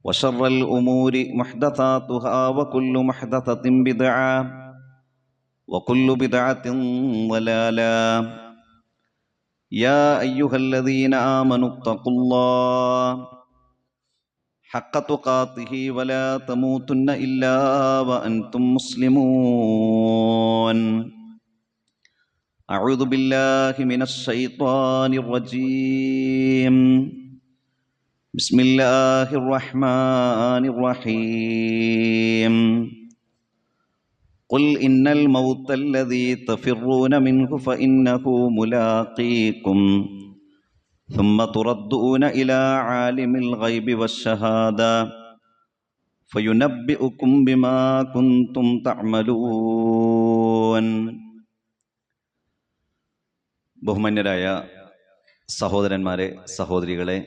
وشر الأمور محدثاتها وكل محدثة بدعة وكل بدعة ضلالة. يا أيها الذين آمنوا اتقوا الله حق تقاته ولا تموتن إلا وأنتم مسلمون. أعوذ بالله من الشيطان الرجيم. بسم الله الرحمن الرحيم. قل إن الموت الذي تفرون منه فإنه ملاقيكم ثم تردون إلى عالم الغيب والشهادة فينبئكم بما كنتم تعملون. ബഹുമാന്യരായ സഹോദരന്മാരെ, സഹോദരികളെ,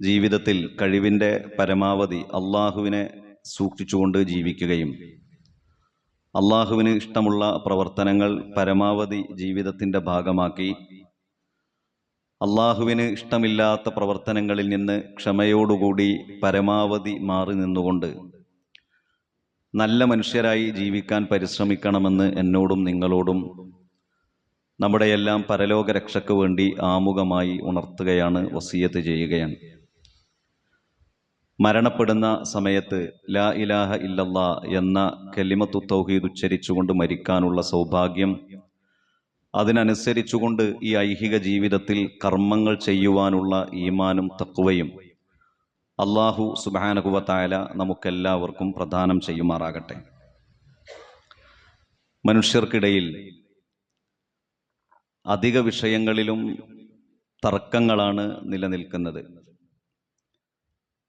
ജീവിതത്തിൽ കഴിവിൻ്റെ പരമാവധി അള്ളാഹുവിനെ സൂക്ഷിച്ചുകൊണ്ട് ജീവിക്കുകയും അള്ളാഹുവിന് ഇഷ്ടമുള്ള പ്രവർത്തനങ്ങൾ പരമാവധി ജീവിതത്തിൻ്റെ ഭാഗമാക്കി അള്ളാഹുവിന് ഇഷ്ടമില്ലാത്ത പ്രവർത്തനങ്ങളിൽ നിന്ന് ക്ഷമയോടുകൂടി പരമാവധി മാറി നിന്നുകൊണ്ട് നല്ല മനുഷ്യരായി ജീവിക്കാൻ പരിശ്രമിക്കണമെന്ന് എന്നോടും നിങ്ങളോടും നമ്മുടെ എല്ലാം പരലോക രക്ഷയ്ക്ക് വേണ്ടി ആമുഖമായി ഉണർത്തുകയാണ്, വസിയത്ത് ചെയ്യുകയാണ്. മരണപ്പെടുന്ന സമയത്ത് ലാ ഇലാഹ ഇല്ലല്ലാ എന്ന കലിമത്തു തൗഹീദ് ഉച്ചരിച്ചുകൊണ്ട് മരിക്കാനുള്ള സൗഭാഗ്യം, അതിനനുസരിച്ചുകൊണ്ട് ഈ ഐഹിക ജീവിതത്തിൽ കർമ്മങ്ങൾ ചെയ്യുവാനുള്ള ഈമാനും തഖ്വയും അല്ലാഹു സുബ്ഹാനഹു വ തആല നമുക്കെല്ലാവർക്കും പ്രദാനം ചെയ്യുമാറാകട്ടെ. മനുഷ്യർക്കിടയിൽ അധിക വിഷയങ്ങളിലും തർക്കങ്ങളാണ് നിലനിൽക്കുന്നത്.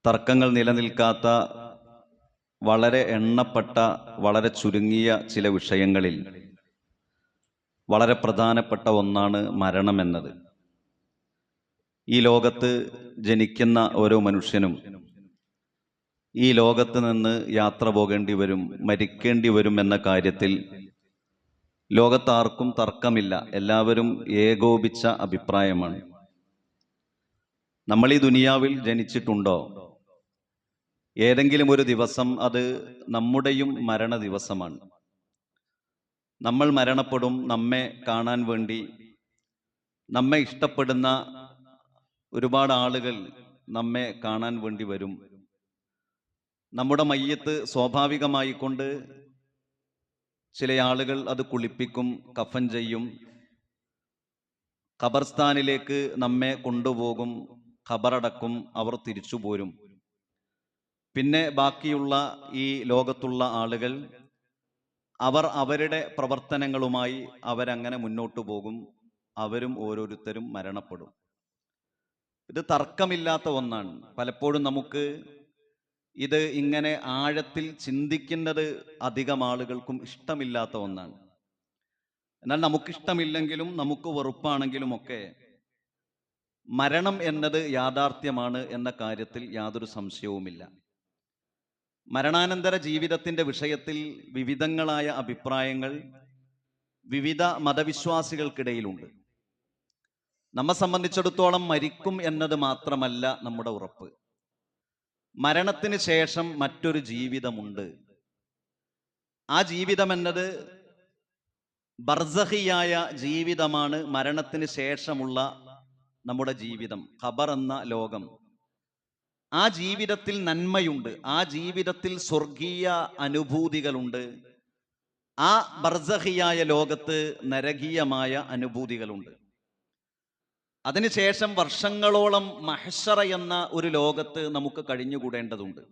തർക്കങ്ങൾ നിലനിൽക്കാത്ത വളരെ എണ്ണപ്പെട്ട, വളരെ ചുരുങ്ങിയ ചില വിഷയങ്ങളിൽ വളരെ പ്രധാനപ്പെട്ട ഒന്നാണ് മരണമെന്നത്. ഈ ലോകത്ത് ജനിക്കുന്ന ഓരോ മനുഷ്യനും ഈ ലോകത്ത് നിന്ന് യാത്ര പോകേണ്ടി വരും, മരിക്കേണ്ടി വരും എന്ന കാര്യത്തിൽ ലോകത്താർക്കും തർക്കമില്ല. എല്ലാവരും ഏകോപിച്ച അഭിപ്രായമാണ്. നമ്മൾ ഈ ദുനിയാവിൽ ജനിച്ചിട്ടുണ്ടോ? ഏതെങ്കിലും ഒരു ദിവസം അത് നമ്മുടെയും മരണ ദിവസമാണ്. നമ്മൾ മരണപ്പെടും. നമ്മെ കാണാൻ വേണ്ടി, നമ്മെ ഇഷ്ടപ്പെടുന്ന ഒരുപാട് ആളുകൾ നമ്മെ കാണാൻ വേണ്ടി വരും. നമ്മുടെ മയ്യത്ത് സ്വാഭാവികമായിക്കൊണ്ട് ചില ആളുകൾ അത് കുളിപ്പിക്കും, കഫൻ ചെയ്യും, ഖബർസ്ഥാനിലേക്ക് നമ്മെ കൊണ്ടുപോകും, ഖബറടക്കും, അവർ തിരിച്ചു പോരും. പിന്നെ ബാക്കിയുള്ള ഈ ലോകത്തുള്ള ആളുകൾ അവർ അവരുടെ പ്രവർത്തനങ്ങളുമായി അവരങ്ങനെ മുന്നോട്ടു പോകും. അവരും ഓരോരുത്തരും മരണപ്പെടും. ഇത് തർക്കമില്ലാത്ത ഒന്നാണ്. പലപ്പോഴും നമുക്ക് ഇത് ഇങ്ങനെ ആഴത്തിൽ ചിന്തിക്കുന്നത് അധികം ആളുകൾക്കും ഇഷ്ടമില്ലാത്ത ഒന്നാണ്. എന്നാൽ നമുക്കിഷ്ടമില്ലെങ്കിലും നമുക്ക് വെറുപ്പാണെങ്കിലും ഒക്കെ മരണം എന്നത് യാഥാർത്ഥ്യമാണ് എന്ന കാര്യത്തിൽ യാതൊരു സംശയവുമില്ല. മരണാനന്തര ജീവിതത്തിൻ്റെ വിഷയത്തിൽ വിവിധങ്ങളായ അഭിപ്രായങ്ങൾ വിവിധ മതവിശ്വാസികൾക്കിടയിലുണ്ട്. നമ്മെ സംബന്ധിച്ചിടത്തോളം മരിക്കും എന്നത് മാത്രമല്ല നമ്മുടെ ഉറപ്പ്. മരണത്തിന് ശേഷം മറ്റൊരു ജീവിതമുണ്ട്. ആ ജീവിതം എന്നത് ബർസഖിയായ ജീവിതമാണ്. മരണത്തിന് ശേഷമുള്ള നമ്മുടെ ജീവിതം, ഖബർ എന്ന ലോകം. ആ ജീവിതത്തിൽ നന്മയുണ്ട്, ആ ജീവിതത്തിൽ സ്വർഗീയ അനുഭൂതികളുണ്ട്. ആ ബർസഖിയായ ലോകത്ത് നരകീയമായ അനുഭൂതികളുണ്ട്. അതിനുശേഷം വർഷങ്ങളോളം മഹ്ശറ എന്ന ഒരു ലോകത്ത് നമുക്ക് കഴിഞ്ഞുകൂടേണ്ടതുണ്ട്.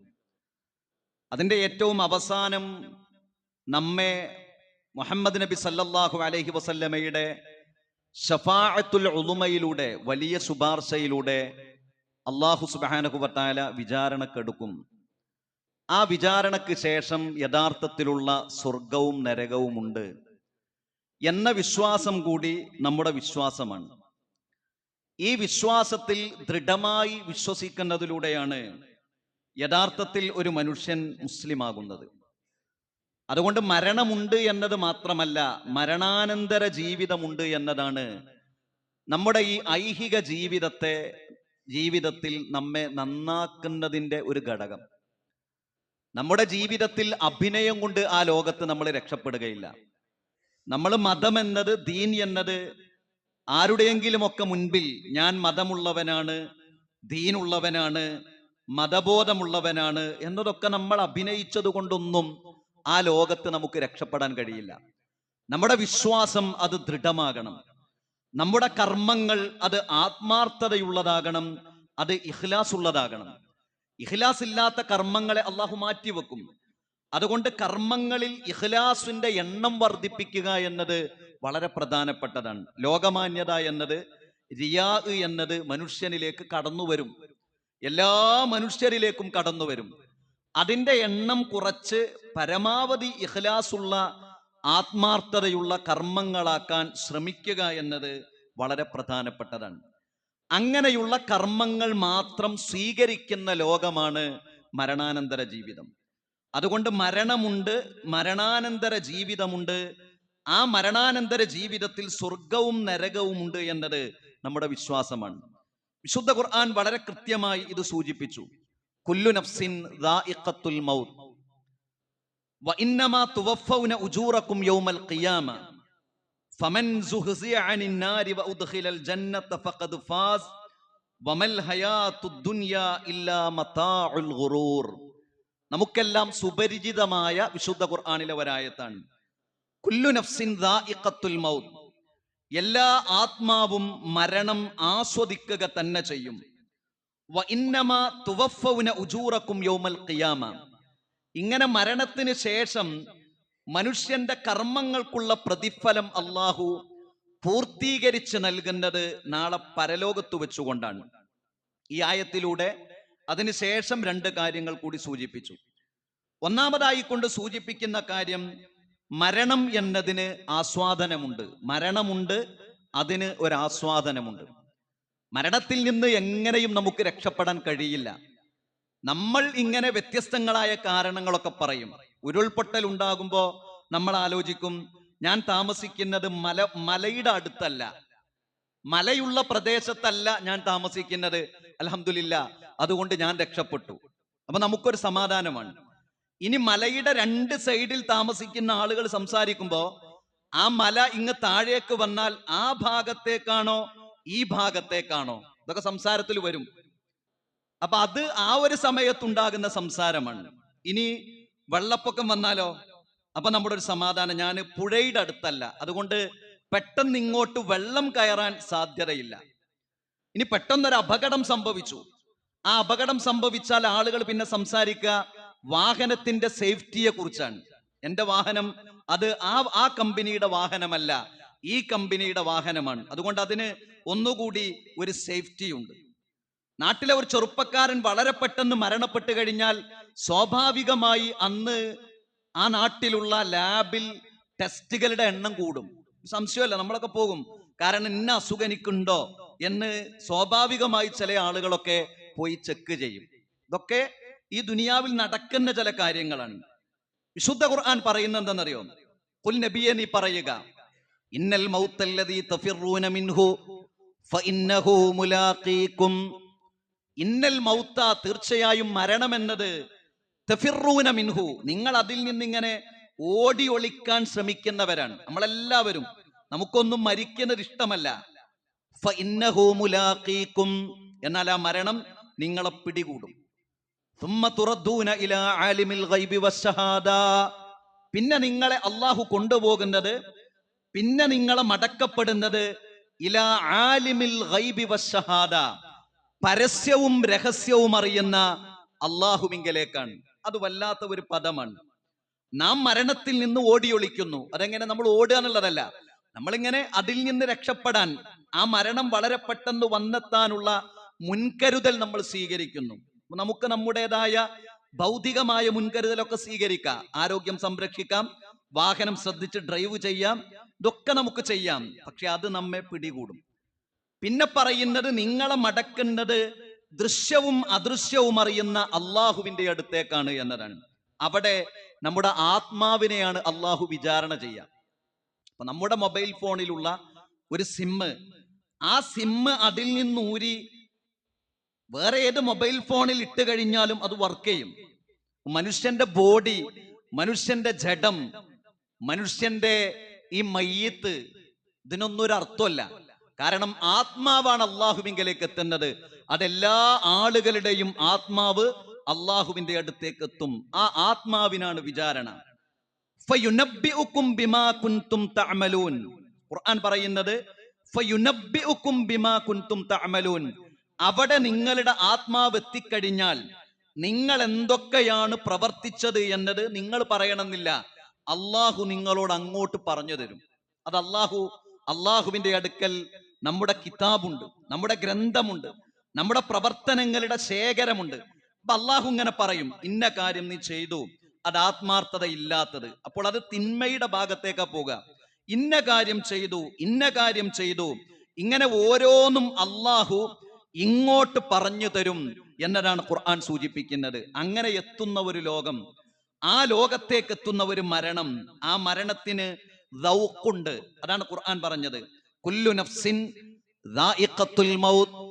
അതിൻ്റെ ഏറ്റവും അവസാനം നമ്മെ മുഹമ്മദ് നബി സല്ലല്ലാഹു അലൈഹി വസല്ലമയുടെ ശഫാഅത്തുൽ ഉളുമയിലൂടെ, വലിയ ശുപാർശയിലൂടെ അല്ലാഹു സുബ്ഹാനഹു വ തആല വിചാരണക്കെടുക്കും. ആ വിചാരണക്ക് ശേഷം യഥാർത്ഥത്തിലുള്ള സ്വർഗവും നരകവുമുണ്ട് എന്ന വിശ്വാസം കൂടി നമ്മുടെ വിശ്വാസമാണ്. ഈ വിശ്വാസത്തിൽ ദൃഢമായി വിശ്വസിക്കുന്നതിലൂടെയാണ് യഥാർത്ഥത്തിൽ ഒരു മനുഷ്യൻ മുസ്ലിമാകുന്നത്. അതുകൊണ്ട് മരണമുണ്ട് എന്നത് മാത്രമല്ല, മരണാനന്തര ജീവിതമുണ്ട് എന്നതാണ് നമ്മുടെ ഈ ഐഹിക ജീവിതത്തെ ജീവിതത്തിൽ നമ്മെ നന്നാക്കുന്നതിൻ്റെ ഒരു ഘടകം. നമ്മുടെ ജീവിതത്തിൽ അഭിനയം കൊണ്ട് ആ ലോകത്ത് നമ്മൾ രക്ഷപ്പെടുകയില്ല. നമ്മൾ മതം എന്നത്, ദീൻ എന്നത് ആരുടെയെങ്കിലുമൊക്കെ മുൻപിൽ ഞാൻ മതമുള്ളവനാണ്, ദീനുള്ളവനാണ്, മതബോധമുള്ളവനാണ് എന്നതൊക്കെ നമ്മൾ അഭിനയിച്ചത് കൊണ്ടൊന്നും ആ ലോകത്ത് നമുക്ക് രക്ഷപ്പെടാൻ കഴിയില്ല. നമ്മുടെ വിശ്വാസം അത് ദൃഢമാകണം. നമ്മുടെ കർമ്മങ്ങൾ അത് ആത്മാർത്ഥതയുള്ളതാകണം, അത് ഇഖ്ലാസ് ഉള്ളതാകണം. ഇഖ്ലാസ് ഇല്ലാത്ത കർമ്മങ്ങളെ അള്ളാഹു മാറ്റിവെക്കും. അതുകൊണ്ട് കർമ്മങ്ങളിൽ ഇഖ്ലാസിന്റെ എണ്ണം വർദ്ധിപ്പിക്കുക എന്നത് വളരെ പ്രധാനപ്പെട്ടതാണ്. ലോകമാന്യത എന്നത്, റിയാ എന്നത് മനുഷ്യനിലേക്ക് കടന്നു വരും, എല്ലാ മനുഷ്യരിലേക്കും കടന്നു വരും. അതിന്റെ എണ്ണം കുറച്ച് പരമാവധി ഇഖ്ലാസുള്ള ആത്മാർത്ഥതയുള്ള കർമ്മങ്ങളാക്കാൻ ശ്രമിക്കുക എന്നത് വളരെ പ്രധാനപ്പെട്ടതാണ്. അങ്ങനെയുള്ള കർമ്മങ്ങൾ മാത്രം സ്വീകരിക്കുന്ന ലോകമാണ് മരണാനന്തര ജീവിതം. അതുകൊണ്ട് മരണമുണ്ട്, മരണാനന്തര ജീവിതമുണ്ട്. ആ മരണാനന്തര ജീവിതത്തിൽ സ്വർഗവും നരകവും ഉണ്ട് എന്നത് നമ്മുടെ വിശ്വാസമാണ്. വിശുദ്ധ ഖുർആൻ വളരെ കൃത്യമായി ഇത് സൂചിപ്പിച്ചു. കുല്ലു നഫ്സിൻ ദാഇഖത്തുൽ മൗത്ത് വഇന്നമാ തുവഫൗന ഉജൂറകും യൗമൽ ഖിയാമ ഫമൻ സുഹ്സിയ അനിൻ നാരി വഉദ്ഖിലൽ ജന്നത ഫഖദ് ഫാസ് വമൽ ഹയാത്തുദ് ദുനിയാ ഇല്ലാ മതാഉൽ ഗുറൂർ. നമുക്കെല്ലാം സുപരിചിതമായ വിശുദ്ധ ഖുർആനിലെ ഒരായത്താണ്. കുല്ലു നഫ്സിൻ ദാഇഖത്തുൽ മൗത്ത്, എല്ലാ ആത്മാവും മരണം ആസ്വദിക്കുക തന്നെ ചെയ്യും. വഇന്നമാ തുവഫൗന ഉജൂറകും യൗമൽ ഖിയാമ, ഇങ്ങനെ മരണത്തിന് ശേഷം മനുഷ്യന്റെ കർമ്മങ്ങൾക്കുള്ള പ്രതിഫലം അള്ളാഹു പൂർത്തീകരിച്ച് നൽകുന്നത് നാളെ പരലോകത്ത് വെച്ചുകൊണ്ടാണ്. ഈ ആയത്തിലൂടെ അതിനുശേഷം രണ്ട് കാര്യങ്ങൾ കൂടി സൂചിപ്പിച്ചു. ഒന്നാമതായി കൊണ്ട് സൂചിപ്പിക്കുന്ന കാര്യം, മരണം എന്നതിന് ആസ്വാദനമുണ്ട്. മരണമുണ്ട്, അതിന് ഒരാസ്വാദനമുണ്ട്. മരണത്തിൽ നിന്ന് എങ്ങനെയും നമുക്ക് രക്ഷപ്പെടാൻ കഴിയില്ല. നമ്മൾ ഇങ്ങനെ വ്യത്യസ്തങ്ങളായ കാരണങ്ങളൊക്കെ പറയും. ഉരുൾപൊട്ടൽ ഉണ്ടാകുമ്പോ നമ്മൾ ആലോചിക്കും, ഞാൻ താമസിക്കുന്നത് മലയുടെ അടുത്തല്ല, മലയുള്ള പ്രദേശത്തല്ല ഞാൻ താമസിക്കുന്നത്, അൽഹംദുലില്ലാ, അതുകൊണ്ട് ഞാൻ രക്ഷപ്പെട്ടു. അപ്പൊ നമുക്കൊരു സമാധാനമാണ്. ഇനി മലയുടെ രണ്ട് സൈഡിൽ താമസിക്കുന്ന ആളുകൾ സംസാരിക്കുമ്പോ ആ മല ഇങ്ങ് താഴേക്ക് വന്നാൽ ആ ഭാഗത്തേക്കാണോ ഈ ഭാഗത്തേക്കാണോ, ഇതൊക്കെ സംസാരത്തിൽ വരും. അപ്പൊ അത് ആ ഒരു സമയത്തുണ്ടാകുന്ന സംസാരമാണ്. ഇനി വെള്ളപ്പൊക്കം വന്നാലോ, അപ്പൊ നമ്മുടെ ഒരു സമാധാനം, ഞാൻ പുഴയുടെ അടുത്തല്ല, അതുകൊണ്ട് പെട്ടെന്ന് ഇങ്ങോട്ട് വെള്ളം കയറാൻ സാധ്യതയില്ല. ഇനി പെട്ടെന്നൊരു അപകടം സംഭവിച്ചു, ആ അപകടം സംഭവിച്ചാൽ ആളുകൾ പിന്നെ സംസാരിക്കുക വാഹനത്തിന്റെ സേഫ്റ്റിയെ കുറിച്ചാണ്. എന്റെ വാഹനം അത് ആ കമ്പനിയുടെ വാഹനമല്ല, ഈ കമ്പനിയുടെ വാഹനമാണ്, അതുകൊണ്ട് അതിന് ഒന്നുകൂടി ഒരു സേഫ്റ്റി ഉണ്ട്. നാട്ടിലെ ഒരു ചെറുപ്പക്കാരൻ വളരെ പെട്ടെന്ന് മരണപ്പെട്ട് കഴിഞ്ഞാൽ സ്വാഭാവികമായി അന്ന് ആ നാട്ടിലുള്ള ലാബിൽ ടെസ്റ്റുകളുടെ എണ്ണം കൂടും. സംശയമല്ല, നമ്മളൊക്കെ പോകും. കാരണം ഇന്ന അസുഖം എനിക്കുണ്ടോ എന്ന് സ്വാഭാവികമായി ചില ആളുകളൊക്കെ പോയി ചെക്ക് ചെയ്യും. ഇതൊക്കെ ഈ ദുനിയാവിൽ നടക്കുന്ന ചില കാര്യങ്ങളാണ്. വിശുദ്ധ ഖുർആൻ പറയുന്നത് എന്താണെന്നറിയോ? ഖുൽ നബിയെ, നീ പറയുക, ഇന്നൽ മൗത്തല്ലദീ തഫിറൂന മിൻഹു ഫഇന്നഹു മുലാഖീകും. ഇന്നൽ മൗത്ത, തീർച്ചയായും മരണമെന്നത്, തഫിറൂന മിൻഹു, നിങ്ങൾ അതിൽ നിന്നിങ്ങനെ ഓടി ഒളിക്കാൻ ശ്രമിക്കുന്നവരാണ്. നമ്മളെല്ലാവരും, നമുക്കൊന്നും മരിക്കുന്നത് ഇഷ്ടമല്ല. ഫഇന്നഹു മുലാഖീകും, എന്നാൽ ആ മരണം നിങ്ങളെ പിടികൂടും. സുമ്മ തുറദ്ദൂന ഇലാ ആലിമിൽ ഗൈബി വശഹാദ, പിന്നെ നിങ്ങളെ അള്ളാഹു കൊണ്ടുപോകുന്നത്, പിന്നെ നിങ്ങളെ മടക്കപ്പെടുന്നത് ഇലാ ആലിമിൽ ഗൈബി വശഹാദ, പരസ്യവും രഹസ്യവും അറിയുന്ന അള്ളാഹുവിങ്കലേക്കാണ്. അത് വല്ലാത്ത ഒരു പദമാണ്. നാം മരണത്തിൽ നിന്ന് ഓടിയൊളിക്കുന്നു. അതെങ്ങനെ? നമ്മൾ ഓടുക എന്നുള്ളതല്ല, നമ്മളിങ്ങനെ അതിൽ നിന്ന് രക്ഷപ്പെടാൻ, ആ മരണം വളരെ പെട്ടെന്ന് വന്നെത്താനുള്ള മുൻകരുതൽ നമ്മൾ സ്വീകരിക്കുന്നു. നമുക്ക് നമ്മുടേതായ ഭൗതികമായ മുൻകരുതലൊക്കെ സ്വീകരിക്കാം. ആരോഗ്യം സംരക്ഷിക്കാം, വാഹനം ശ്രദ്ധിച്ച് ഡ്രൈവ് ചെയ്യാം, ഇതൊക്കെ നമുക്ക് ചെയ്യാം. പക്ഷെ അത് നമ്മെ പിടികൂടും. പിന്നെ പറയുന്നത്, നിങ്ങളെ മടക്കുന്നത് ദൃശ്യവും അദൃശ്യവും അറിയുന്ന അള്ളാഹുവിന്റെ അടുത്തേക്കാണ് എന്നതാണ്. അവിടെ നമ്മുടെ ആത്മാവിനെയാണ് അള്ളാഹു വിചാരണ ചെയ്യുക. അപ്പൊ നമ്മുടെ മൊബൈൽ ഫോണിലുള്ള ഒരു സിമ്മ്, ആ സിമ്മ് അതിൽ നിന്നൂരി വേറെ ഏത് മൊബൈൽ ഫോണിൽ ഇട്ട് കഴിഞ്ഞാലും അത് വർക്ക് ചെയ്യും. മനുഷ്യന്റെ ബോഡി, മനുഷ്യന്റെ ജഡം, മനുഷ്യന്റെ ഈ മയ്യത്ത്, ഇതിനൊന്നും ഒരു അർത്ഥമല്ല. കാരണം ആത്മാവാണ് അള്ളാഹുവിങ്കലേക്ക് എത്തുന്നത്. അതെല്ലാ ആളുകളുടെയും ആത്മാവ് അള്ളാഹുവിന്റെ അടുത്തേക്ക് എത്തും. ആ ആത്മാവിനാണ് വിചാരണ. ഫയുനബ്ബിഉകും ബിമാ കുൻതും തഅമലൂൻ. ഖുർആൻ പറയുന്നത് ഫയുനബ്ബിഉകും ബിമാ കുൻതും തഅമലൂൻ. അവിടെ നിങ്ങളുടെ ആത്മാവ് എത്തിക്കഴിഞ്ഞാൽ നിങ്ങൾ എന്തൊക്കെയാണ് പ്രവർത്തിച്ചത് എന്നത് നിങ്ങൾ പറയണമെന്നില്ല, അള്ളാഹു നിങ്ങളോട് അങ്ങോട്ട് പറഞ്ഞു തരും. അത് അള്ളാഹുവിന്റെ അടുക്കൽ നമ്മുടെ കിതാബുണ്ട്, നമ്മുടെ ഗ്രന്ഥമുണ്ട്, നമ്മുടെ പ്രവർത്തനങ്ങളുടെ ശേഖരമുണ്ട്. അപ്പൊ അള്ളാഹു ഇങ്ങനെ പറയും, ഇന്ന കാര്യം നീ ചെയ്തു, അത് ആത്മാർത്ഥത ഇല്ലാത്തത്, അപ്പോൾ അത് തിന്മയുടെ ഭാഗത്തേക്കാ പോവുക. ഇന്ന കാര്യം ചെയ്തു, ഇന്ന കാര്യം ചെയ്തു, ഇങ്ങനെ ഓരോന്നും അള്ളാഹു ഇങ്ങോട്ട് പറഞ്ഞു തരും എന്നതാണ് ഖുർആൻ സൂചിപ്പിക്കുന്നത്. അങ്ങനെ എത്തുന്ന ഒരു ലോകം, ആ ലോകത്തേക്ക് എത്തുന്ന ഒരു മരണം, ആ മരണത്തിന് ദൗഖുണ്ട്. അതാണ് ഖുർആൻ പറഞ്ഞത്, കുല്ലു നഫ്സിൻ ദാഇഖത്തുൽ മൗത്ത്.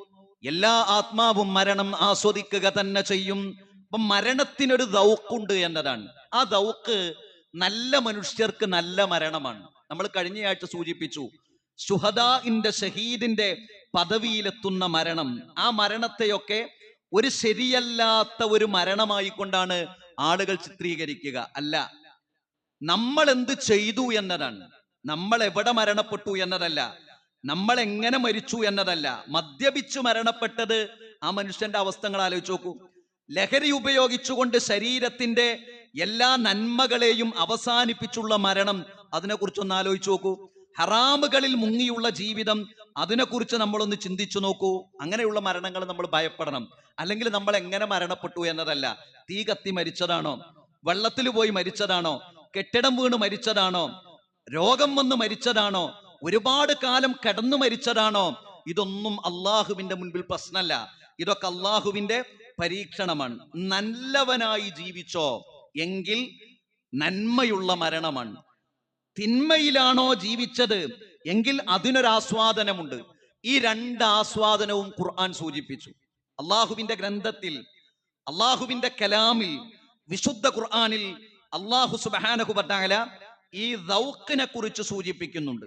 എല്ലാ ആത്മാവും മരണം ആസ്വദിക്കുക തന്നെ ചെയ്യും. അപ്പൊ മരണത്തിനൊരു ദൗഖുണ്ട് എന്നതാണ്. ആ ദൗഖ് നല്ല മനുഷ്യർക്ക് നല്ല മരണമാണ്. നമ്മൾ കഴിഞ്ഞയാഴ്ച സൂചിപ്പിച്ചു, ശുഹദാഇന്റെ, ഷഹീദിന്റെ പദവിയിലെത്തുന്ന മരണം, ആ മരണത്തെയൊക്കെ ഒരു ശരിയല്ലാത്ത ഒരു മരണമായിക്കൊണ്ടാണ് ആളുകൾ ചിത്രീകരിക്കുക. അല്ല, നമ്മൾ എന്ത് ചെയ്തു എന്നതാണ്. നമ്മൾ എവിടെ മരണപ്പെട്ടു എന്നതല്ല, നമ്മൾ എങ്ങനെ മരിച്ചു എന്നതല്ല. മദ്യപിച്ചു മരണപ്പെട്ടത്, ആ മനുഷ്യന്റെ അവസ്ഥകൾ ആലോചിച്ച് നോക്കൂ. ലഹരി ഉപയോഗിച്ചുകൊണ്ട് ശരീരത്തിന്റെ എല്ലാ നന്മകളെയും അവസാനിപ്പിച്ചുള്ള മരണം, അതിനെക്കുറിച്ചൊന്ന് ആലോചിച്ച് നോക്കൂ. ഹറാമുകളിൽ മുങ്ങിയുള്ള ജീവിതം, അതിനെക്കുറിച്ച് നമ്മളൊന്ന് ചിന്തിച്ചു നോക്കൂ. അങ്ങനെയുള്ള മരണങ്ങൾ നമ്മൾ ഭയപ്പെടണം. അല്ലെങ്കിൽ നമ്മൾ എങ്ങനെ മരണപ്പെട്ടു എന്നതല്ല, തീ കത്തി മരിച്ചതാണോ, വെള്ളത്തിൽ പോയി മരിച്ചതാണോ, കെട്ടിടം വീണ് മരിച്ചതാണോ, രോഗം വന്ന് മരിച്ചതാണോ, ഒരുപാട് കാലം കിടന്നു മരിച്ചതാണോ, ഇതൊന്നും അള്ളാഹുവിന്റെ മുൻപിൽ പ്രശ്നമല്ല. ഇതൊക്കെ അള്ളാഹുവിന്റെ പരീക്ഷണമാണ്. നല്ലവനായി ജീവിച്ചോ എങ്കിൽ നന്മയുള്ള മരണമാണ്. തിന്മയിലാണോ ജീവിച്ചത് എങ്കിൽ അതിനൊരാസ്വാദനമുണ്ട്. ഈ രണ്ട് ആസ്വാദനവും ഖുർആൻ സൂചിപ്പിച്ചു. അള്ളാഹുവിന്റെ ഗ്രന്ഥത്തിൽ, അള്ളാഹുവിന്റെ കലാമിൽ, വിശുദ്ധ ഖുർആനിൽ അള്ളാഹു സുബ്ഹാനഹു വ തആല ഈ ദൗഖിനെ കുറിച്ച് സൂചിപ്പിക്കുന്നുണ്ട്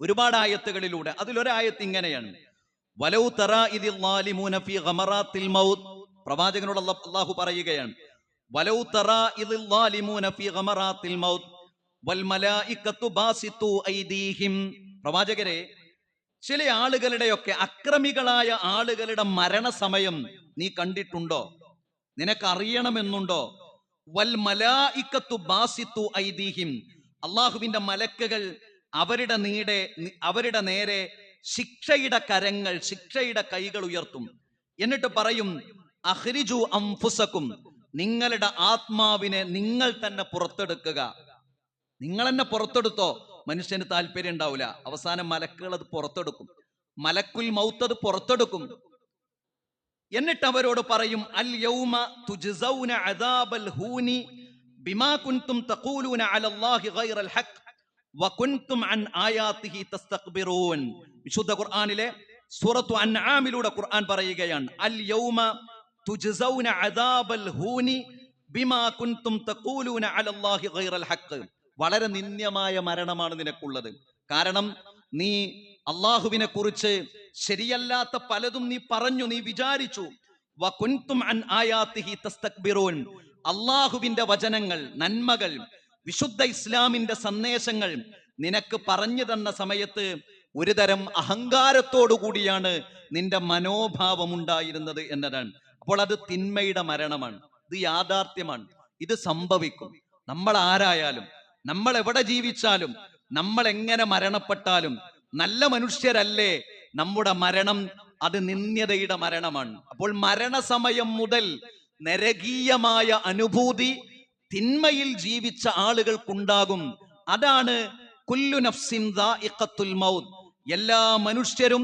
ഒരുപാട് ആയത്തുകളിലൂടെ. അതിലൊരായത്ത് ഇങ്ങനെയാണ്, വലൗ തറാ ഇദിൽ ളാലിമൂന ഫീ ഗമറാത്തിൽ മൗത്ത്. പ്രവാചകനോട് അള്ളാഹു പറയുകയാണ്, വലൗ തറാ ഇദിൽ ളാലിമൂന ഫീ ഗമറാത്തിൽ മൗത്ത് വൽ മലായികത്തു ബാസിതു ഐദീഹിം. പ്രവാചകരെ, ചില ആളുകളുടെയൊക്കെ, അക്രമികളായ ആളുകളുടെ മരണസമയം നീ കണ്ടിട്ടുണ്ടോ, നിനക്കറിയണമെന്നുണ്ടോ? വൽ മലായികത്തു ബാസിതു ഐദീഹിം. അള്ളാഹുവിന്റെ മലക്കുകൾ അവരുടെ നേരെ ശിക്ഷയുടെ കരങ്ങൾ, ശിക്ഷയുടെ കൈകൾ ഉയർത്തും. എന്നിട്ട് പറയും, അഖ്രിജു അൻഫുസകും, നിങ്ങളുടെ ആത്മാവിനെ നിങ്ങൾ തന്നെ പുറത്തെടുക്കുക. നിങ്ങൾ തന്നെ പുറത്തെടുത്തോ. മനുഷ്യന് താല്പര്യം ഉണ്ടാവില്ല. അവസാനം മലക്കുകൾ അത് പുറത്തെടുക്കും. മലക്കുൽ മൗത്ത് അത് പുറത്തെടുക്കും. എന്നിട്ട് അവരോട് പറയും, അൽ യൗമ തുജ്സൗന അദാബൽ ഹൂനി ബിമാ കുൻതും തഖൂലൂന അലല്ലാഹി ഗൈറൽ ഹഖ് വകുൻതും അൻ ആയാതിഹി തസ്തക്ബിറൂൻ. വിശുദ്ധ ഖുർആനിലെ സൂറത്തു അൻആമിലൂടെ ഖുർആൻ പറയുകയാണ്, അൽ യൗമ തുജ്സൗന അദാബൽ ഹൂനി ബിമാ കുൻതും തഖൂലൂന അലല്ലാഹി ഗൈറൽ ഹഖ്. വളരെ നിന്ദ്യമായ മരണമാണ് നിനക്കുള്ളത്. കാരണം നീ അള്ളാഹുവിനെ കുറിച്ച് ശരിയല്ലാത്ത പലതും നീ പറഞ്ഞു, നീ വിചാരിച്ചു. വകുൻതും അൻ ആയാതിഹി തസ്തക്ബിറൂൻ. അള്ളാഹുവിന്റെ വചനങ്ങൾ, നന്മകൾ, വിശുദ്ധ ഇസ്ലാമിന്റെ സന്ദേശങ്ങൾ നിനക്ക് പറഞ്ഞു തന്ന സമയത്ത് ഒരു തരം അഹങ്കാരത്തോടു കൂടിയാണ് നിന്റെ മനോഭാവം ഉണ്ടായിരുന്നത് എന്നതാണ്. അപ്പോൾ അത് തിന്മയുടെ മരണമാണ്. ഇത് യാഥാർത്ഥ്യമാണ്. ഇത് സംഭവിക്കും. നമ്മൾ ആരായാലും, നമ്മൾ എവിടെ ജീവിച്ചാലും, നമ്മൾ എങ്ങനെ മരണപ്പെട്ടാലും, നല്ല മനുഷ്യരല്ലേ നമ്മുടെ മരണം, അത് നിന്ദ്യതയുടെ മരണമാണ്. അപ്പോൾ മരണസമയം മുതൽ നരകീയമായ അനുഭൂതി തിന്മയിൽ ജീവിച്ച ആളുകൾക്കുണ്ടാകും. അതാണ് കുല്ലു നഫ്സിൻ ദാഇഖത്തുൽ മൗത്ത്. എല്ലാ മനുഷ്യരും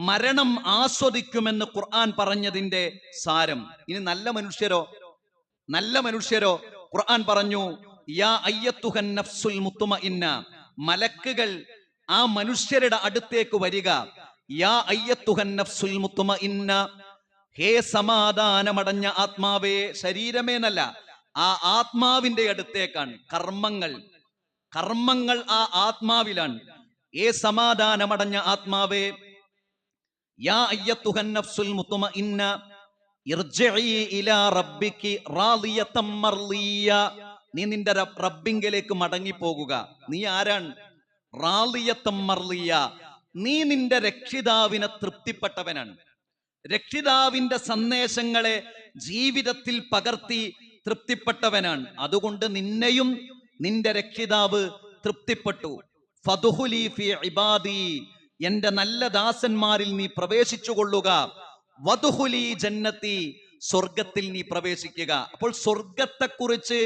മരണം ആസ്വദിക്കുമെന്ന് ഖുർആൻ പറഞ്ഞതിന്റെ സാരം. ഇനി നല്ല മനുഷ്യരോ ഖുർആൻ പറഞ്ഞു, യാ അയ്യത്തുഹൻ നഫ്സുൽ മുത്മഇന്ന. മലക്കുകൾ ആ മനുഷ്യരുടെ അടുത്തേക്ക് വരിക. യാ അയ്യത്തുഹൻ നഫ്സുൽ മുത്മഇന്ന, ഹേ സമാധാനമടഞ്ഞ ആത്മാവേ, ശരീരമേ എന്നല്ല, ആ ആത്മാവിന്റെ അടുത്തേക്കാണ്. കർമ്മങ്ങൾ ആ ആത്മാവിലാണ്. ഹേ സമാധാനമടഞ്ഞ ആത്മാവേ, യാ അയ്യത്തുഹൻ നഫ്സുൽ മുത്മഇന്ന ഇർജിഇ ഇലാ റബ്ബികി റാദിയതം മർളിയ. നീ നിന്റെ റബ്ബിങ്കലേക്ക് മടങ്ങിപ്പോകുക. നീ ആരാണ്? റാദിയതം മർളിയ. നീ നിന്റെ രക്ഷിതാവിനെ തൃപ്തിപ്പെട്ടവനാണ്. രക്ഷിതാവിന്റെ സന്ദേശങ്ങളെ ജീവിതത്തിൽ പകർത്തി തൃപ്തിപ്പെട്ടവനാണ്. അതുകൊണ്ട് നിന്നെയും നിന്റെ രക്ഷിതാവ് തൃപ്തിപ്പെട്ടു. ഫദ്ഖുലി ഫീ ഇബാദി, എന്റെ നല്ല ദാസന്മാരിൽ നീ പ്രവേശിച്ചു കൊള്ളുക. വദ്ഖുലി ജന്നത്തി, സ്വർഗത്തിൽ നീ പ്രവേശിക്കുക. അപ്പോൾ സ്വർഗത്തെക്കുറിച്ച്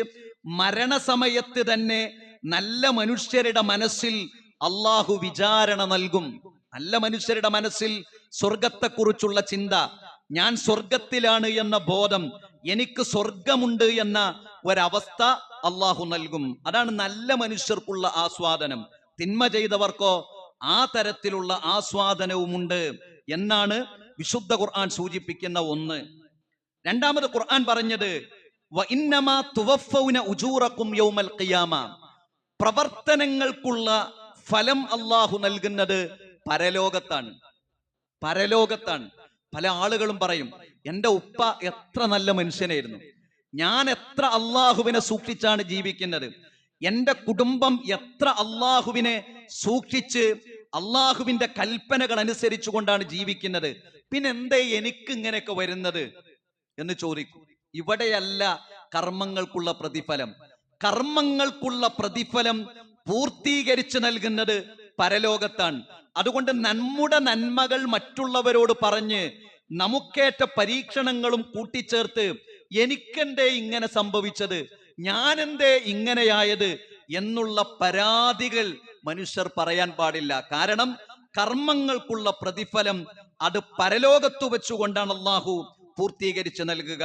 മരണസമയത്ത് തന്നെ നല്ല മനുഷ്യരുടെ മനസ്സിൽ അള്ളാഹു വിചാരണ നൽകും. നല്ല മനുഷ്യരുടെ മനസ്സിൽ സ്വർഗത്തെക്കുറിച്ചുള്ള ചിന്ത, ഞാൻ സ്വർഗത്തിലാണ് എന്ന ബോധം, എനിക്ക് സ്വർഗമുണ്ട് എന്ന ഒരവസ്ഥ അള്ളാഹു നൽകും. അതാണ് നല്ല മനുഷ്യർക്കുള്ള ആസ്വാദനം. തിന്മ ചെയ്തവർക്കോ ആ തരത്തിലുള്ള ആസ്വാദനവുമുണ്ട് എന്നാണ് വിശുദ്ധ ഖുർആൻ സൂചിപ്പിക്കുന്ന ഒന്ന്. രണ്ടാമത് ഖുർആൻ പറഞ്ഞത് വഇന്നമാ തുവഫൗന ഉജൂറകും യൗമൽ ഖിയാമ, പ്രവർത്തനങ്ങൾക്കുള്ള ഫലം അള്ളാഹു നൽകുന്നത് പരലോകത്താണ്. പല ആളുകളും പറയും, എന്റെ ഉപ്പ എത്ര നല്ല മനുഷ്യനായിരുന്നു, ഞാൻ എത്ര അള്ളാഹുവിനെ സൂക്ഷിച്ചാണ് ജീവിക്കുന്നത്, എന്റെ കുടുംബം എത്ര അള്ളാഹുവിനെ സൂക്ഷിച്ച് അള്ളാഹുവിന്റെ കൽപ്പനകൾ അനുസരിച്ചു കൊണ്ടാണ് ജീവിക്കുന്നത്, പിന്നെ എന്തേ എനിക്ക് ഇങ്ങനെയൊക്കെ വരുന്നത് എന്ന് ചോദിക്കും. ഇവിടെയല്ല കർമ്മങ്ങൾക്കുള്ള പ്രതിഫലം. കർമ്മങ്ങൾക്കുള്ള പ്രതിഫലം പൂർത്തീകരിച്ച് നൽകുന്നത് പരലോകത്താണ്. അതുകൊണ്ട് നമ്മുടെ നന്മകൾ മറ്റുള്ളവരോട് പറഞ്ഞ് നമുക്കേറ്റ പരീക്ഷണങ്ങളും കൂട്ടിച്ചേർത്ത് എനിക്കെന്തേ ഇങ്ങനെ സംഭവിച്ചത്, ഞാൻ എന്തേ ഇങ്ങനെയായത് എന്നുള്ള പരാതികൾ മനുഷ്യർ പറയാൻ പാടില്ല. കാരണം കർമ്മങ്ങൾക്കുള്ള പ്രതിഫലം അത് പരലോകത്തു വെച്ചുകൊണ്ടാണ് അള്ളാഹു പൂർത്തീകരിച്ച് നൽകുക.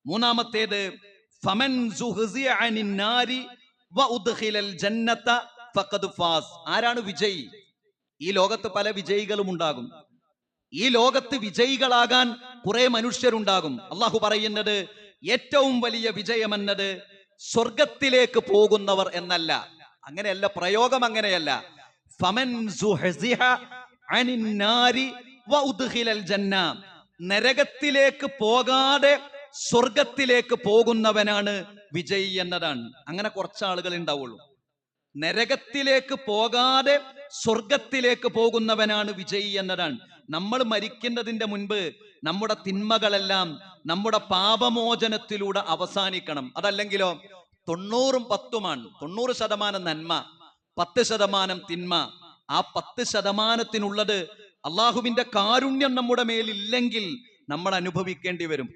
മൂന്നാമത്തേത് ഫമൻ സുഹ്സിയ അനിൻ നാരി വഉദ്ഖിലൽ ജന്നത ഫഖദ് ഫാസ്. ആരാണ് വിജയി? ഈ ലോകത്ത് പല വിജയികളും ഉണ്ടാകും. ഈ ലോകത്ത് വിജയികളാകാൻ കുറെ മനുഷ്യരുണ്ടാകും. അള്ളാഹു പറയുന്നത് ഏറ്റവും വലിയ വിജയം എന്നത് സ്വർഗത്തിലേക്ക് പോകുന്നവർ എന്നല്ല. അങ്ങനെയല്ല, പ്രയോഗം അങ്ങനെയല്ല. ഫമൻ സുഹ്സിഹ അനിൻ നാരി വഉദ്ഖിലൽ ജന്ന, നരകത്തിലേക്ക് പോകാതെ സ്വർഗത്തിലേക്ക് പോകുന്നവനാണ് വിജയി എന്നതാണ്. അങ്ങനെ കുറച്ച് ആളുകൾ ഉണ്ടാവുള്ളൂ. നരകത്തിലേക്ക് പോകാതെ സ്വർഗത്തിലേക്ക് പോകുന്നവനാണ് വിജയി എന്നതാണ്. നമ്മൾ മരിക്കുന്നതിന്റെ മുൻപ് നമ്മുടെ തിന്മകളെല്ലാം നമ്മുടെ പാപമോചനത്തിലൂടെ അവസാനിക്കണം. അതല്ലെങ്കിലോ 90-10 90% നന്മ, 10% തിന്മ. ആ 10%-ത്തിനുള്ളത് അള്ളാഹുവിന്റെ കാരുണ്യം നമ്മുടെ മേലില്ലെങ്കിൽ നമ്മൾ അനുഭവിക്കേണ്ടി വരും.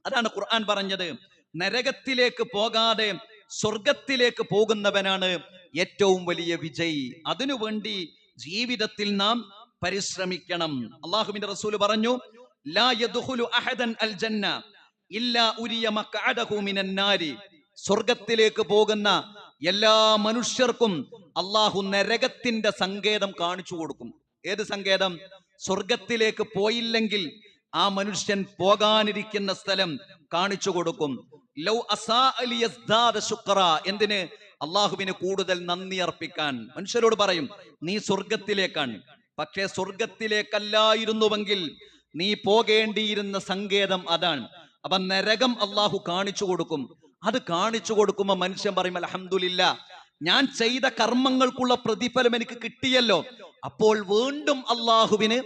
അതാണ് ഖുർആൻ പറഞ്ഞത്, നരകത്തിലേക്ക് പോകാതെ സ്വർഗത്തിലേക്ക് പോകുന്നവനാണ് ഏറ്റവും വലിയ വിജയി. അതിനുവേണ്ടി ജീവിതത്തിൽ നാം പരിശ്രമിക്കണം. അള്ളാഹുവിന്റെ റസൂല് പറഞ്ഞു, ലാ യദ്ഖുലു അഹദൻ അൽ ജന്ന ഇല്ലാ ഉരിയ മഖഅദഹു മിനൻ നാരി. സ്വർഗത്തിലേക്ക് പോകുന്ന എല്ലാ മനുഷ്യർക്കും അള്ളാഹു നരകത്തിന്റെ സങ്കേതം കാണിച്ചു കൊടുക്കും. ഏത് സങ്കേതം? സ്വർഗത്തിലേക്ക് പോയില്ലെങ്കിൽ ആ മനുഷ്യൻ പോകാനിരിക്കുന്ന സ്ഥലം കാണിച്ചു കൊടുക്കും. ലൗ അസാ ലിയസ്ദാദ ശുക്ര, എന്തിന്? അള്ളാഹുവിന് കൂടുതൽ നന്ദി അർപ്പിക്കാൻ. മനുഷ്യരോട് പറയും, നീ സ്വർഗത്തിലേക്കാണ്, പക്ഷേ സ്വർഗത്തിലേക്കല്ലായിരുന്നുവെങ്കിൽ നീ പോകേണ്ടിയിരുന്ന സങ്കേതം അതാണ്. അപ്പൊ നരകം അള്ളാഹു കാണിച്ചു കൊടുക്കും. അത് കാണിച്ചു കൊടുക്കുമ്പോ മനുഷ്യൻ പറയും, അൽഹംദുലില്ലാ, ഞാൻ ചെയ്ത കർമ്മങ്ങൾക്കുള്ള പ്രതിഫലം എനിക്ക് കിട്ടിയല്ലോ. അപ്പോൾ വീണ്ടും അള്ളാഹുവിന്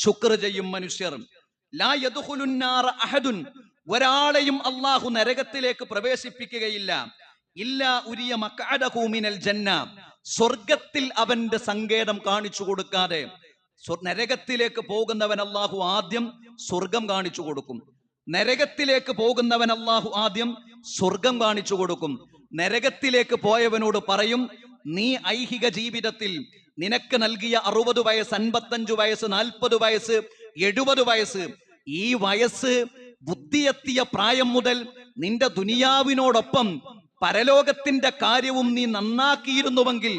ശുക്ർ ചെയ്യും മനുഷ്യർ. ലാ യദ്ഖുലുൻ നാറ അഹദുൻ, ഒരാളെയും അള്ളാഹു നരകത്തിലേക്ക് പ്രവേശിപ്പിക്കുകയില്ല. ഇല്ലാ ഉരിയ മഖഅദഹു മിനൽ ജന്ന, സ്വർഗത്തിൽ അവന്റെ സങ്കേതം കാണിച്ചു കൊടുക്കാതെ. നരകത്തിലേക്ക് പോകുന്നവൻ അള്ളാഹു ആദ്യം സ്വർഗം കാണിച്ചു കൊടുക്കും. നരകത്തിലേക്ക് പോകുന്നവൻ അള്ളാഹു ആദ്യം സ്വർഗം കാണിച്ചു കൊടുക്കും. നരകത്തിലേക്ക് പോയവനോട് പറയും, നീ ഐഹിക ജീവിതത്തിൽ നിനക്ക് നൽകിയ 60 വയസ്സ്, 55 വയസ്സ്, 40 വയസ്സ്, 70 വയസ്സ്, ഈ വയസ്സ് ബുദ്ധിയെത്തിയ പ്രായം മുതൽ നിന്റെ ദുനിയാവിനോടൊപ്പം പരലോകത്തിന്റെ കാര്യവും നീ നന്നാക്കിയിരുന്നുവെങ്കിൽ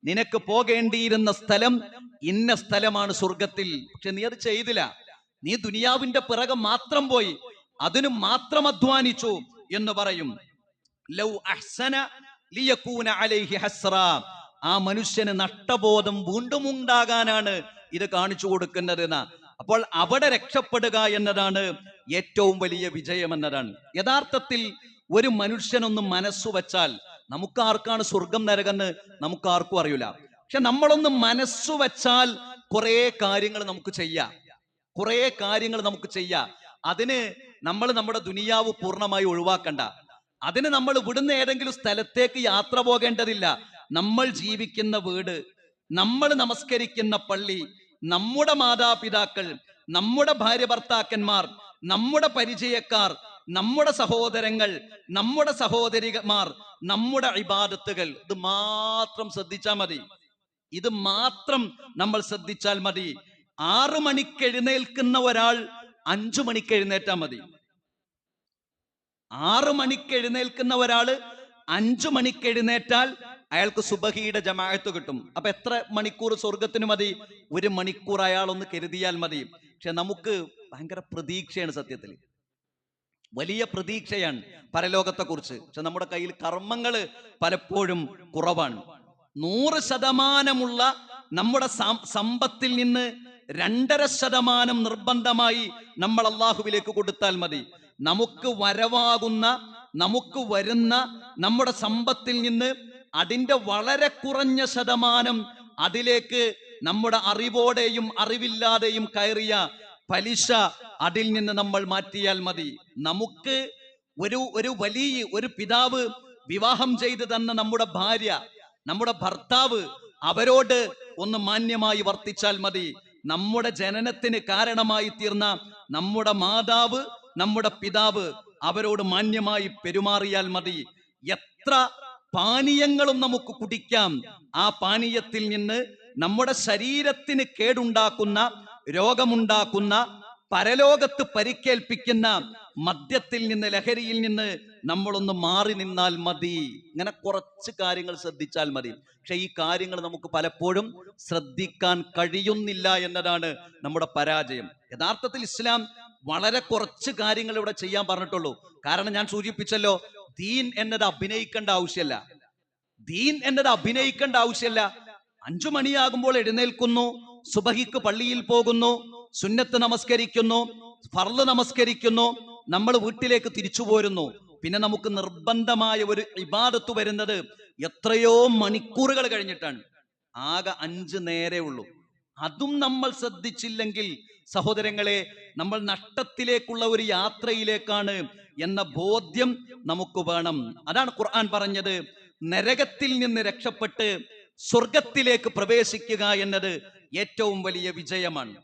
നിനക്ക് പോകേണ്ടിയിരുന്ന സ്ഥലം ഇന്ന സ്ഥലമാണ് സ്വർഗത്തിൽ. പക്ഷെ നീ അത് ചെയ്തില്ല. നീ ദുനിയാവിന്റെ പിറകെ മാത്രം പോയി, അതിന് മാത്രം അധ്വാനിച്ചു എന്ന് പറയും. ലൗ അഹ്സന ലിയകൂന അലൈഹി ഹസ്റ, ആ മനുഷ്യന് നഷ്ടബോധം വീണ്ടും ഉണ്ടാകാനാണ് ഇത് കാണിച്ചു കൊടുക്കുന്നത് എന്ന്. അപ്പോൾ അവിടെ രക്ഷപ്പെടുക എന്നതാണ് ഏറ്റവും വലിയ വിജയം എന്നതാണ്. യഥാർത്ഥത്തിൽ ഒരു മനുഷ്യനൊന്ന് മനസ്സു വെച്ചാൽ, നമുക്ക് ആർക്കാണ് സ്വർഗം നരകെന്ന് നമുക്ക് ആർക്കും അറിയില്ല. പക്ഷെ നമ്മളൊന്ന് മനസ്സു വെച്ചാൽ കുറെ കാര്യങ്ങൾ നമുക്ക് ചെയ്യാം, കുറെ കാര്യങ്ങൾ നമുക്ക് ചെയ്യാം. അതിന് നമ്മൾ നമ്മുടെ ദുനിയാവ് പൂർണ്ണമായി ഒഴിവാക്കണ്ട. അതിന് നമ്മൾ ഇവിടുന്ന് ഏതെങ്കിലും സ്ഥലത്തേക്ക് യാത്ര പോകേണ്ടതില്ല. നമ്മൾ ജീവിക്കുന്ന വീട്, നമ്മൾ നമസ്കരിക്കുന്ന പള്ളി, നമ്മുടെ മാതാപിതാക്കൾ, നമ്മുടെ ഭാര്യ ഭർത്താക്കന്മാർ, നമ്മുടെ പരിചയക്കാർ, നമ്മുടെ സഹോദരങ്ങൾ, നമ്മുടെ സഹോദരിമാർ, നമ്മുടെ ഇബാദത്തുകൾ, ഇത് മാത്രം ശ്രദ്ധിച്ചാൽ മതി. ഇത് മാത്രം നമ്മൾ ശ്രദ്ധിച്ചാൽ മതി. 6 മണിക്ക് എഴുന്നേൽക്കുന്ന ഒരാൾ 5 മണിക്ക് എഴുന്നേറ്റാൽ മതി. 6 മണിക്ക് എഴുന്നേൽക്കുന്ന ഒരാള് 5 മണിക്ക് എഴുന്നേറ്റാൽ അയാൾക്ക് സുബഹിയുടെ ജമാഅത്ത് കിട്ടും. അപ്പൊ എത്ര മണിക്കൂർ സ്വർഗത്തിന് മതി? 1 മണിക്കൂർ അയാൾ ഒന്ന് കരുതിയാൽ മതി. പക്ഷെ നമുക്ക് ഭയങ്കര പ്രതീക്ഷയാണ്, സത്യത്തിൽ വലിയ പ്രതീക്ഷയാണ് പരലോകത്തെ കുറിച്ച്. പക്ഷെ നമ്മുടെ കയ്യിൽ കർമ്മങ്ങള് പലപ്പോഴും കുറവാണ്. 100% നമ്മുടെ സമ്പത്തിൽ നിന്ന് 2.5% നിർബന്ധമായി നമ്മൾ അള്ളാഹുവിലേക്ക് കൊടുത്താൽ മതി. നമുക്ക് വരുന്ന നമ്മുടെ സമ്പത്തിൽ നിന്ന് അതിന്റെ വളരെ കുറഞ്ഞ ശതമാനം അതിലേക്ക് നമ്മുടെ അറിവോടെയും അറിവില്ലാതെയും കയറിയ പലിശ അതിൽ നിന്ന് നമ്മൾ മാറ്റിയാൽ മതി. നമുക്ക് ഒരു പിതാവ് വിവാഹം ചെയ്ത് തന്ന നമ്മുടെ ഭാര്യ, നമ്മുടെ ഭർത്താവ്, അവരോട് ഒന്ന് മാന്യമായി വർത്തിച്ചാൽ മതി. നമ്മുടെ ജനനത്തിന് കാരണമായി തീർന്ന നമ്മുടെ മാതാവ്, നമ്മുടെ പിതാവ്, അവരോട് മാന്യമായി പെരുമാറിയാൽ മതി. എത്ര പാനീയങ്ങളും നമുക്ക് കുടിക്കാം. ആ പാനീയത്തിൽ നിന്ന് നമ്മുടെ ശരീരത്തിന് കേടുണ്ടാക്കുന്ന, രോഗമുണ്ടാക്കുന്ന, പരലോകത്ത് പരിക്കേൽപ്പിക്കുന്ന മദ്യത്തിൽ നിന്ന്, ലഹരിയിൽ നിന്ന് നമ്മളൊന്ന് മാറി നിന്നാൽ മതി. ഇങ്ങനെ കുറച്ച് കാര്യങ്ങൾ ശ്രദ്ധിച്ചാൽ മതി. പക്ഷെ ഈ കാര്യങ്ങൾ നമുക്ക് പലപ്പോഴും ശ്രദ്ധിക്കാൻ കഴിയുന്നില്ല എന്നതാണ് നമ്മുടെ പരാജയം. യഥാർത്ഥത്തിൽ ഇസ്ലാം വളരെ കുറച്ച് കാര്യങ്ങൾ ഇവിടെ ചെയ്യാൻ പറഞ്ഞിട്ടുള്ളൂ. കാരണം ഞാൻ സൂചിപ്പിച്ചല്ലോ, ദീൻ എന്നത് അഭിനയിക്കേണ്ട ആവശ്യമല്ല. ദീൻ എന്നത് അഭിനയിക്കേണ്ട ആവശ്യമല്ല. 5 മണിയാകുമ്പോൾ എഴുന്നേൽക്കുന്നു, സുബഹിക്ക് പള്ളിയിൽ പോകുന്നു, സുന്നത്ത് നമസ്കരിക്കുന്നു, ഫർള് നമസ്കരിക്കുന്നു, നമ്മൾ വീട്ടിലേക്ക് തിരിച്ചു പോരുന്നു. പിന്നെ നമുക്ക് നിർബന്ധമായ ഒരു ഇബാദത്ത് വരുന്നത് എത്രയോ മണിക്കൂറുകൾ കഴിഞ്ഞിട്ടാണ്. ആകെ 5 നേരേ ഉള്ളൂ. അതും നമ്മൾ ശ്രദ്ധിച്ചില്ലെങ്കിൽ സഹോദരങ്ങളെ, നമ്മൾ നഷ്ടത്തിലേക്കുള്ള ഒരു യാത്രയിലേക്കാണ് എന്ന ബോധ്യം നമുക്ക് വേണം. അതാണ് ഖുർആൻ പറഞ്ഞത്, നരകത്തിൽ നിന്ന് രക്ഷപ്പെട്ട് സ്വർഗത്തിലേക്ക് പ്രവേശിക്കുക എന്നത് ഏറ്റവും വലിയ വിജയമാണ്.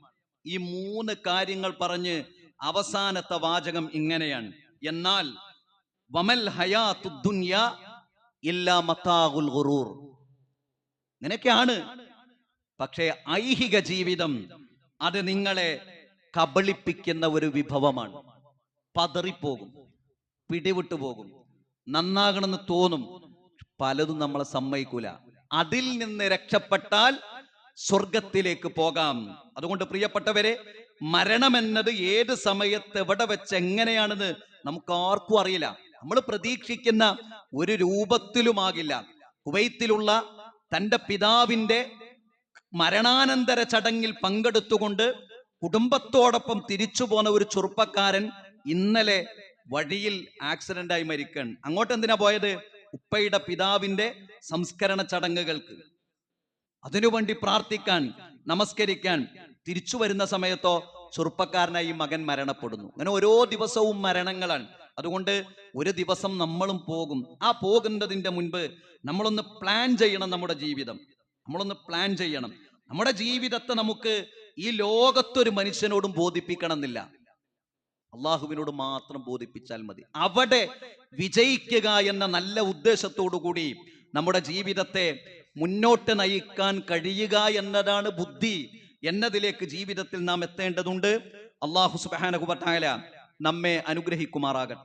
ഈ 3 കാര്യങ്ങൾ പറഞ്ഞ് അവസാനത്തെ വാചകം ഇങ്ങനെയാണ്: എന്നാൽ വമൽ ഹയാത്തുദ് ദുനിയ ഇല്ലാ മതാഉൽ ഗുറൂർ. ഇങ്ങനെയൊക്കെയാണ്. പക്ഷേ ഐഹിക ജീവിതം അത് നിങ്ങളെ കബളിപ്പിക്കുന്ന ഒരു വിഭവമാണ്. പതറിപ്പോകും, പിടിവിട്ടു പോകും, നന്നാകണമെന്ന് തോന്നും, പലതും നമ്മളെ സമ്മതിക്കൂല. അതിൽ നിന്ന് രക്ഷപ്പെട്ടാൽ സ്വർഗത്തിലേക്ക് പോകാം. അതുകൊണ്ട് പ്രിയപ്പെട്ടവരെ, മരണമെന്നത് ഏത് സമയത്ത് എവിടെ വെച്ച് എങ്ങനെയാണെന്ന് നമുക്ക് ആർക്കും അറിയില്ല. നമ്മൾ പ്രതീക്ഷിക്കുന്ന ഒരു രൂപത്തിലുമാകില്ല. കുവൈത്തിലുള്ള തന്റെ പിതാവിന്റെ മരണാനന്തര ചടങ്ങിൽ പങ്കെടുത്തുകൊണ്ട് കുടുംബത്തോടൊപ്പം തിരിച്ചു പോന്ന ഒരു ചെറുപ്പക്കാരൻ ഇന്നലെ വഴിയിൽ ആക്സിഡന്റായി മരിക്കാൻ. അങ്ങോട്ട് എന്തിനാ പോയത്? ഉപ്പയുടെ പിതാവിന്റെ സംസ്കരണ ചടങ്ങുകൾക്ക്, അതിനുവേണ്ടി പ്രാർത്ഥിക്കാൻ, നമസ്കരിക്കാൻ. തിരിച്ചു വരുന്ന സമയത്തോ ചെറുപ്പക്കാരനായി മകൻ മരണപ്പെടുന്നു. അങ്ങനെ ഓരോ ദിവസവും മരണങ്ങളാണ്. അതുകൊണ്ട് ഒരു ദിവസം നമ്മളും പോകും. ആ പോകുന്നതിന്റെ മുൻപ് നമ്മളൊന്ന് പ്ലാൻ ചെയ്യണം. നമ്മുടെ ജീവിതം നമ്മളൊന്ന് പ്ലാൻ ചെയ്യണം. നമ്മുടെ ജീവിതത്തെ നമുക്ക് ഈ ലോകത്തൊരു മനുഷ്യനോടും ബോധിപ്പിക്കണം എന്നില്ല, അള്ളാഹുവിനോട് മാത്രം ബോധിപ്പിച്ചാൽ മതി. അവിടെ വിജയിക്കുക എന്ന നല്ല ഉദ്ദേശത്തോടു കൂടി നമ്മുടെ ജീവിതത്തെ മുന്നോട്ട് നയിക്കാൻ കഴിയുക എന്നതാണ് ബുദ്ധി എന്നതിലേക്ക് ജീവിതത്തിൽ നാം എത്തേണ്ടതുണ്ട്. അള്ളാഹു സുബ്ഹാനഹു വ തആല നമ്മെ അനുഗ്രഹിക്കുമാറാകട്ടെ.